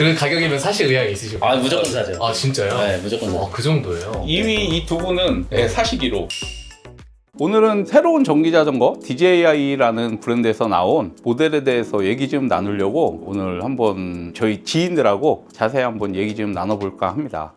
그런 가격이면 사실 의향이 있으시고. 아, 무조건 사죠. 아 진짜요? 네, 무조건 사죠. 그 정도예요? 이미 이 두 분은 네. 사시기로. 오늘은 새로운 전기자전거 DJI라는 브랜드에서 나온 모델에 대해서 얘기 좀 나누려고 오늘 한번 저희 지인들하고 자세히 한번 얘기 좀 나눠볼까 합니다.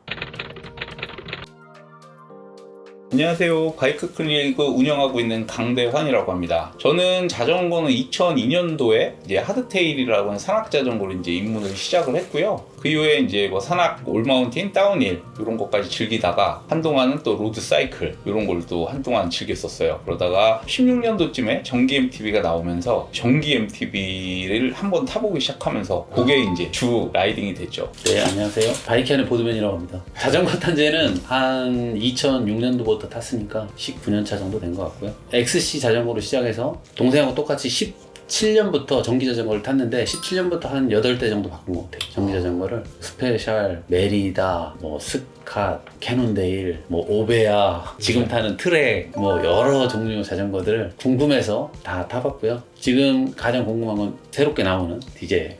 안녕하세요. 바이크 클리닉 운영하고 있는 강대환이라고 합니다. 저는 자전거는 2002년도에 이제 하드테일이라고 하는 산악 자전거로 이제 입문을 시작을 했고요. 그 이후에 이제 뭐 산악, 올마운틴, 다운힐 이런 것까지 즐기다가 한동안은 또 로드 사이클 이런 걸 또 한동안 즐겼었어요. 그러다가 16년도쯤에 전기 MTB가 나오면서 전기 MTB를 한번 타보기 시작하면서 그게 이제 주 라이딩이 됐죠. 네, 안녕하세요. 바이크하는 보드맨이라고 합니다. 자전거 탄 지는 한 2006년도부터 탔으니까 19년 차 정도 된 것 같고요. XC 자전거로 시작해서 동생하고 똑같이 17년부터 전기 자전거를 탔는데 17년부터 한 8대 정도 바꾼 것 같아요. 전기 자전거를 스페셜, 메리다, 뭐 스캇, 캐논데일, 뭐 오베아, 지금 타는 트랙, 뭐 여러 종류 자전거들을 궁금해서 다 타봤고요. 지금 가장 궁금한 건 새롭게 나오는 DJ.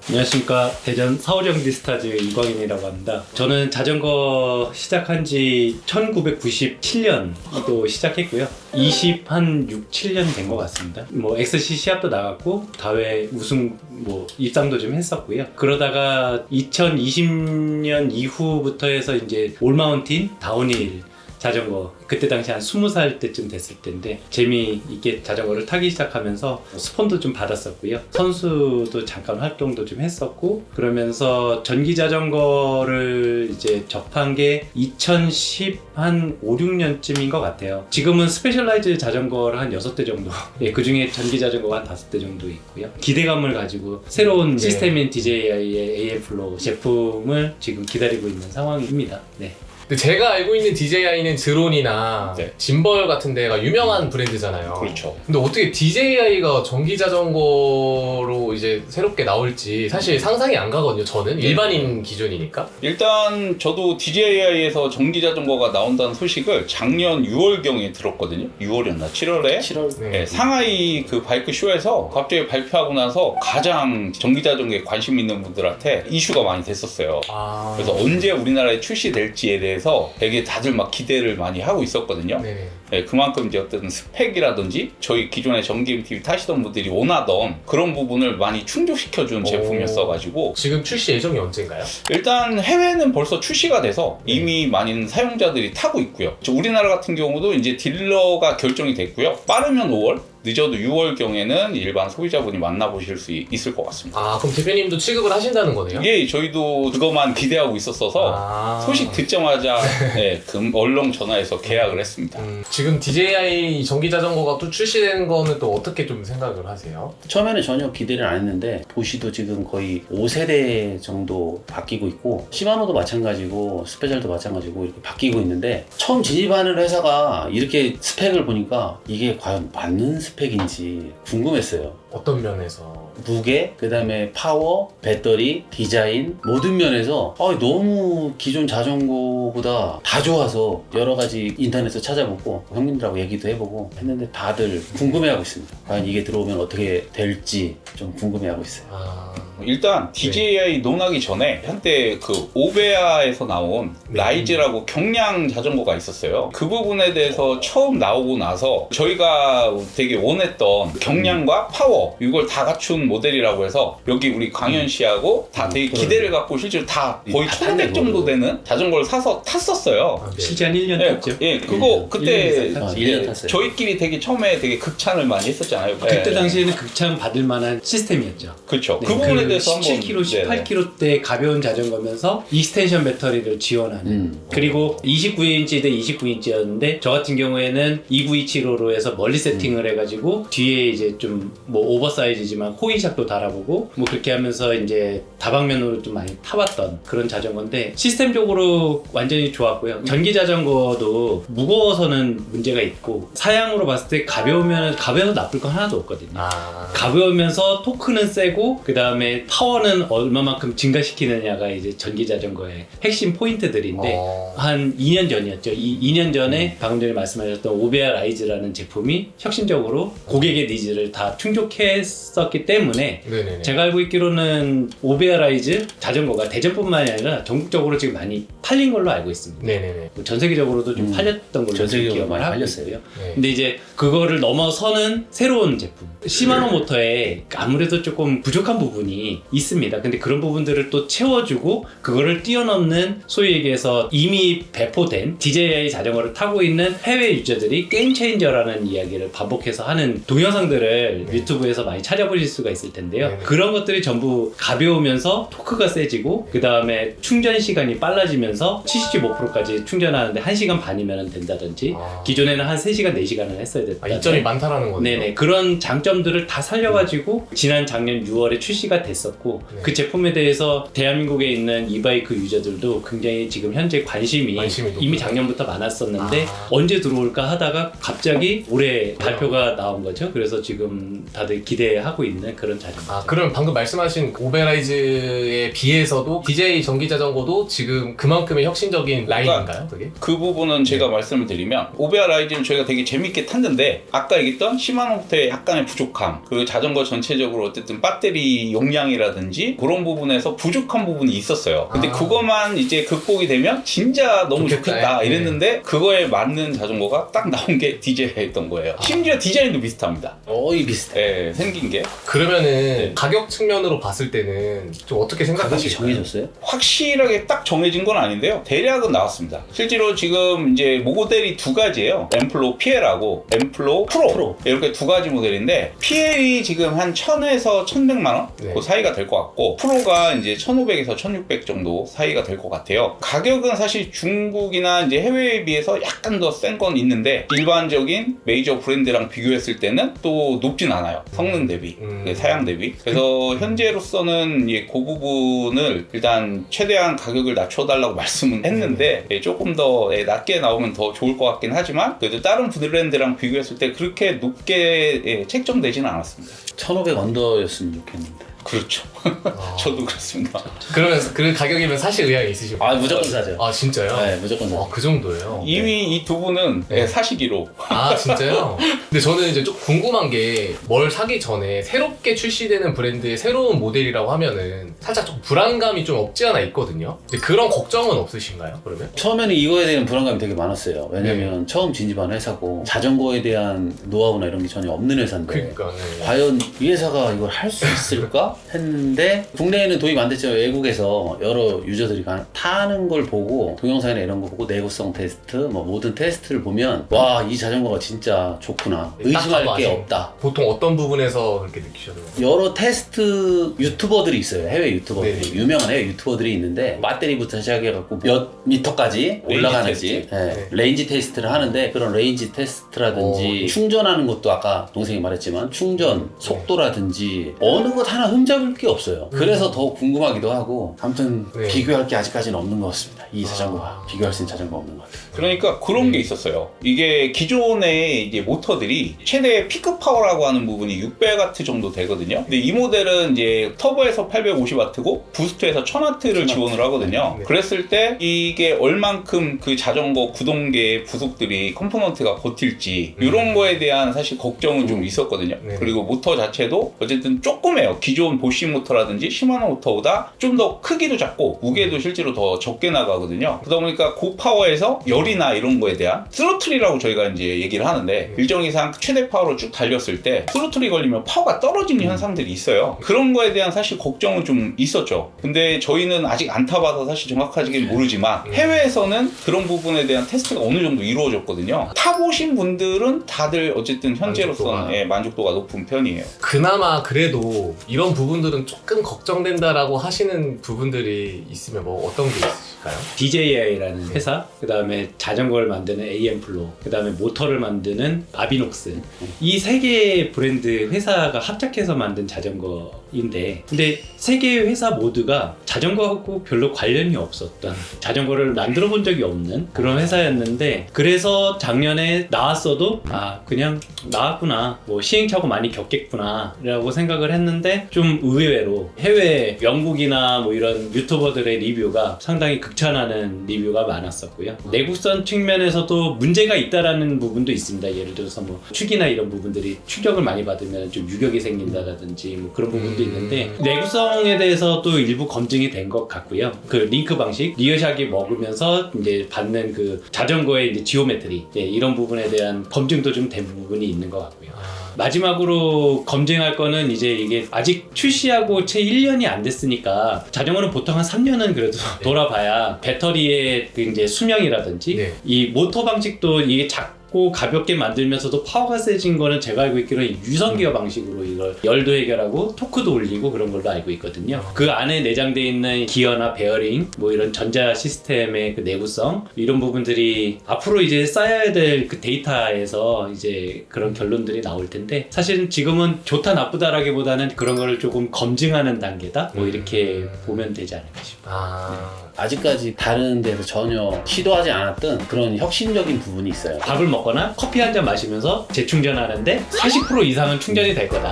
안녕하십니까. 대전 서울형 디스타즈 이광인이라고 합니다. 저는 자전거 시작한 지 1997년도 시작했고요. 20한 6, 7년 된 것 같습니다. 뭐 XC 시합도 나갔고 다회 우승 뭐 입상도 좀 했었고요. 그러다가 2020년 이후부터 해서 이제 올마운틴, 다운힐 자전거, 그때 당시 한 20살 때쯤 됐을 때인데 재미있게 자전거를 타기 시작하면서 스폰도 좀 받았었고요. 선수도 잠깐 활동도 좀 했었고, 그러면서 전기 자전거를 이제 접한 게 2010 한 5, 6년쯤인 것 같아요. 지금은 스페셜라이즈 자전거를 한 6대 정도, 예, 그 중에 전기 자전거가 한 5대 정도 있고요. 기대감을 가지고 새로운 시스템인 DJI의 AM 플로우 제품을 지금 기다리고 있는 상황입니다. 네. 근데 제가 알고 있는 DJI는 드론이나 네. 짐벌 같은 데가 유명한 브랜드잖아요. 그렇죠. 근데 어떻게 DJI가 전기 자전거로 이제 새롭게 나올지 사실 상상이 안 가거든요. 저는 일반인 기준이니까. 일단 저도 DJI에서 전기 자전거가 나온다는 소식을 작년 6월경에 들었거든요. 6월이었나 7월에 7월. 네, 상하이 그 바이크 쇼에서 갑자기 발표하고 나서 가장 전기 자전거에 관심 있는 분들한테 이슈가 많이 됐었어요. 아. 그래서 언제 우리나라에 출시될지에 대해서 되게 다들 막 기대를 많이 하고 있었거든요. 네네. 네, 그만큼 이제 어떤 스펙이라든지 저희 기존에 전기 MTB 타시던 분들이 원하던 그런 부분을 많이 충족시켜준 제품이었어가지고 지금 출시 예정이 언젠가요? 일단 해외는 벌써 출시가 돼서 이미 많은 사용자들이 타고 있고요. 우리나라 같은 경우도 이제 딜러가 결정이 됐고요. 빠르면 5월, 늦어도 6월경에는 일반 소비자분이 만나보실 수 있을 것 같습니다. 아, 그럼 대표님도 취급을 하신다는 거네요? 예, 저희도 그것만 기대하고 있었어서 아. 소식 듣자마자 네, 얼렁 전화해서 계약을 했습니다. 지금 DJI 전기 자전거가 또 출시되는 거는 또 어떻게 좀 생각을 하세요? 처음에는 전혀 기대를 안 했는데 도시도 지금 거의 5세대 정도 바뀌고 있고, 시마노도 마찬가지고 스페셜도 마찬가지고 이렇게 바뀌고 있는데, 처음 진입하는 회사가 이렇게 스펙을 보니까 이게 과연 맞는 스펙인지 궁금했어요. 어떤 면에서? 무게, 그 다음에 파워, 배터리, 디자인 모든 면에서 너무 기존 자전거보다 다 좋아서 여러 가지 인터넷에서 찾아보고 형님들하고 얘기도 해보고 했는데 다들 궁금해하고 있습니다. 과연 이게 들어오면 어떻게 될지 좀 궁금해하고 있어요. 아. 일단 DJI 논하기 전에 한때 그 오베아에서 나온 라이즈라고 경량 자전거가 있었어요. 그 부분에 대해서 처음 나오고 나서 저희가 되게 원했던 경량과 파워 이걸 다 갖춘 모델이라고 해서 여기 우리 광현 씨하고 다 되게 기대를 갖고 실제로 다 거의 1,500 정도 되는 자전거를 사서 탔었어요. 아, 네. 실제 한 1년 예, 탔죠. 예, 그거 그때 1년 탔죠. 1년 탔어요. 저희끼리 되게 처음에 되게 극찬을 많이 했었잖아요. 그때 예. 당시에는 극찬 받을 만한 시스템이었죠. 그렇죠. 네, 그 부분에 대해서 한번 17kg, 18kg 대 가벼운 자전거면서 익스텐션 배터리를 지원하는 그리고 29인치 대 29인치였는데 저 같은 경우에는 2927호로 해서 멀리 세팅을 해가지고 뒤에 이제 좀 뭐 오버사이즈지만 코인샥도 달아보고 뭐 그렇게 하면서 이제 다방면으로 좀 많이 타봤던 그런 자전거인데 시스템적으로 완전히 좋았고요. 전기 자전거도 무거워서는 문제가 있고 사양으로 봤을 때 가벼워서 나쁠 거 하나도 없거든요. 아. 가벼우면서 토크는 세고 그 다음에 파워는 얼마만큼 증가시키느냐가 이제 전기 자전거의 핵심 포인트들인데 한 2년 전이었죠. 2년 전에 방금 전에 말씀하셨던 오베아 라이즈라는 제품이 혁신적으로 정도로 고객의 니즈를 다 충족했었기 때문에 네네네. 제가 알고 있기로는 오베아라이즈 자전거가 대전뿐만이 아니라 전국적으로 지금 많이 팔린 걸로 알고 있습니다. 네네네. 전 세계적으로도 좀 팔렸던 걸로 전 세계적으로 기억을 많이 하고 팔렸어요. 있고요. 네. 근데 이제 그거를 넘어서는 새로운 제품 시마노 모터에 아무래도 조금 부족한 부분이 있습니다. 근데 그런 부분들을 또 채워주고 그거를 뛰어넘는 소위 얘기해서 이미 배포된 DJI 자전거를 타고 있는 해외 유저들이 게임 체인저라는 이야기를 반복해서 하는 동영상들을 네. 유튜브에서 많이 찾아보실 수가 있을 텐데요. 네네. 그런 것들이 전부 가벼우면서 토크가 세지고 그 다음에 충전 시간이 빨라지면서 75%까지 충전하는데 1시간 반이면 된다든지 아. 기존에는 한 3시간, 4시간을 했어야 됐다. 이점이 많다라는 거네요. 네네, 그런 장점들을 다 살려가지고 지난 작년 6월에 출시가 됐었고 네. 그 제품에 대해서 대한민국에 있는 이바이크 유저들도 굉장히 지금 현재 관심이 높구나. 이미 작년부터 많았었는데 아. 언제 들어올까 하다가 갑자기 올해 발표가 나온 거죠. 그래서 지금 다들 기대하고 있는 그런 자전거. 아, 그럼 방금 말씀하신 오베라이즈에 비해서도 DJI 전기 자전거도 지금 그만큼의 혁신적인 라인인가요, 그게? 그 부분은 제가 말씀을 드리면 오베아라이즈는 저희가 되게 재밌게 탔는데 아까 얘기했던 시마노부터의 약간의 부족함, 그 자전거 전체적으로 어쨌든 배터리 용량이라든지 그런 부분에서 부족한 부분이 있었어요. 근데 아. 그것만 이제 극복이 되면 진짜 너무 좋겠다 네. 이랬는데 그거에 맞는 자전거가 딱 나온 게 DJI였던 거예요. 심지어 디자인도 비슷합니다. 거의 비슷해. 예, 생긴 게 그러면은 네. 가격 측면으로 봤을 때는 좀 어떻게 가격이 생각하실까요? 정해졌어요? 확실하게 딱 정해진 건 아닌데요. 대략은 나왔습니다. 실제로 지금 이제 모델이 두 가지예요. 엠플로 PL하고 엠플로 프로. 이렇게 두 가지 모델인데 PL이 지금 한 1000에서 1100만 원 네. 그 사이가 될 것 같고 프로가 이제 1500에서 1600 정도 사이가 될 것 같아요. 가격은 사실 중국이나 이제 해외에 비해서 약간 더 센 건 있는데 일반적인 메이저 브랜드랑 비교했을 때는 또 높진 않아요. 성능 대비, 사양 대비. 그래서 현재로서는 그 부분을 일단 최대한 가격을 낮춰달라고 말씀은 했는데 조금 더 낮게 나오면 더 좋을 것 같긴 하지만 그래도 다른 브랜드랑 비교했을 때 그렇게 높게 책정되지는 않았습니다. 1500 언더였으면 좋겠는데. 그렇죠. 아. 저도 그렇습니다. 그러면 그 가격이면 사실 의향이 있으시고. 아, 무조건 사죠. 아, 진짜요? 네, 무조건 사죠. 그 정도예요. 이미 이 두 분은 네. 사시기로. 아, 진짜요? 근데 저는 이제 좀 궁금한 게 뭘 사기 전에 새롭게 출시되는 브랜드의 새로운 모델이라고 하면은 살짝 좀 불안감이 좀 없지 않아 있거든요. 근데 그런 걱정은 없으신가요, 그러면? 처음에는 이거에 대한 불안감이 되게 많았어요. 왜냐면 처음 진입한 회사고 자전거에 대한 노하우나 이런 게 전혀 없는 회사인데 그러니까. 네. 과연 이 회사가 이걸 할 수 있을까 했는데 국내에는 도입 안 됐지만 외국에서 여러 유저들이 타는 걸 보고 동영상이나 이런 거 보고 내구성 테스트 뭐 모든 테스트를 보면 와, 이 자전거가 진짜 좋구나, 의심할 게 없다. 보통 어떤 부분에서 그렇게 느끼셨나요? 여러 테스트 유튜버들이 있어요. 해외 유튜버들이. 네. 유명한 해외 유튜버들이 있는데 배터리부터 시작해갖고 몇 미터까지 올라가는지 레인지 테스트를 하는데 그런 레인지 테스트라든지 충전하는 것도 아까 동생이 말했지만 충전 속도라든지 어느 것 하나 흠잡을 게 없어요. 그래서 더 궁금하기도 하고 아무튼 네. 비교할 게 아직까지는 없는 것 같습니다. 이 자전거가 비교할 수 있는 자전거가 없는 것 같아요. 그러니까 그런 게 있었어요. 이게 기존의 이제 모터들이 최대 피크 파워라고 하는 부분이 600W 정도 되거든요. 근데 이 모델은 이제 터보에서 850W고 부스트에서 1000W를 지원을 하거든요. 네. 그랬을 때 이게 얼만큼 그 자전거 구동계의 부속들이 컴포넌트가 버틸지 이런 거에 대한 사실 걱정은 좀 있었거든요. 네. 그리고 모터 자체도 어쨌든 조금해요. 기존 보쉬 모터라든지 시마노 모터보다 좀 더 크기도 작고 무게도 실제로 더 적게 나가거든요. 그러다 보니까 고파워에서 열이나 이런 거에 대한 스로틀이라고 저희가 이제 얘기를 하는데 일정 이상 최대 파워로 쭉 달렸을 때 스로틀이 걸리면 파워가 떨어지는 현상들이 있어요. 그런 거에 대한 사실 걱정은 좀 있었죠. 근데 저희는 아직 안 타봐서 사실 정확하게는 모르지만 해외에서는 그런 부분에 대한 테스트가 어느 정도 이루어졌거든요. 타보신 분들은 다들 어쨌든 현재로서는 만족도가 높은 편이에요. 그나마 그래도 이런 부분들은 조금 걱정된다라고 하시는 부분들이 있으면 뭐 어떤 게 있으실까요? DJI라는 회사, 그 다음에 자전거를 만드는 AM플로, 그 다음에 모터를 만드는 아비녹스, 이 세 개의 브랜드 회사가 합작해서 만든 자전거인데, 근데 세 개의 회사 모두가 자전거하고 별로 관련이 없었던, 자전거를 만들어 본 적이 없는 그런 회사였는데, 그래서 작년에 나왔어도 그냥 나왔구나, 뭐 시행착오 많이 겪겠구나 라고 생각을 했는데 좀 좀 의외로 해외 영국이나 뭐 이런 유튜버들의 리뷰가 상당히 극찬하는 리뷰가 많았었고요. 내구성 측면에서도 문제가 있다라는 부분도 있습니다. 예를 들어서 뭐 축이나 이런 부분들이 충격을 많이 받으면 좀 유격이 생긴다라든지 뭐 그런 부분도 있는데 내구성에 대해서도 일부 검증이 된 것 같고요. 그 링크 방식, 리어샥이 먹으면서 이제 받는 그 자전거의 이제 지오메트리 이런 부분에 대한 검증도 좀 된 부분이 있는 것 같고요. 마지막으로 검증할 거는 이제 이게 아직 출시하고 채 1년이 안 됐으니까 자전거는 보통 한 3년은 그래도 돌아봐야 배터리의 그 이제 수명이라든지 네. 이 모터 방식도 이게 작고 가볍게 만들면서도 파워가 세진 거는 제가 알고 있기로는 유선기어 방식으로 이걸 열도 해결하고 토크도 올리고 그런 걸로 알고 있거든요. 그 안에 내장되어 있는 기어나 베어링 뭐 이런 전자 시스템의 그 내구성 이런 부분들이 앞으로 이제 쌓여야 될 그 데이터에서 이제 그런 결론들이 나올 텐데 사실은 지금은 좋다 나쁘다라기보다는 그런 거를 조금 검증하는 단계다 뭐 이렇게 보면 되지 않을까 싶어요. 아직까지 다른 데서 전혀 시도하지 않았던 그런 혁신적인 부분이 있어요. 밥을 먹거나 커피 한 잔 마시면서 재충전하는데 40% 이상은 충전이 될 거다.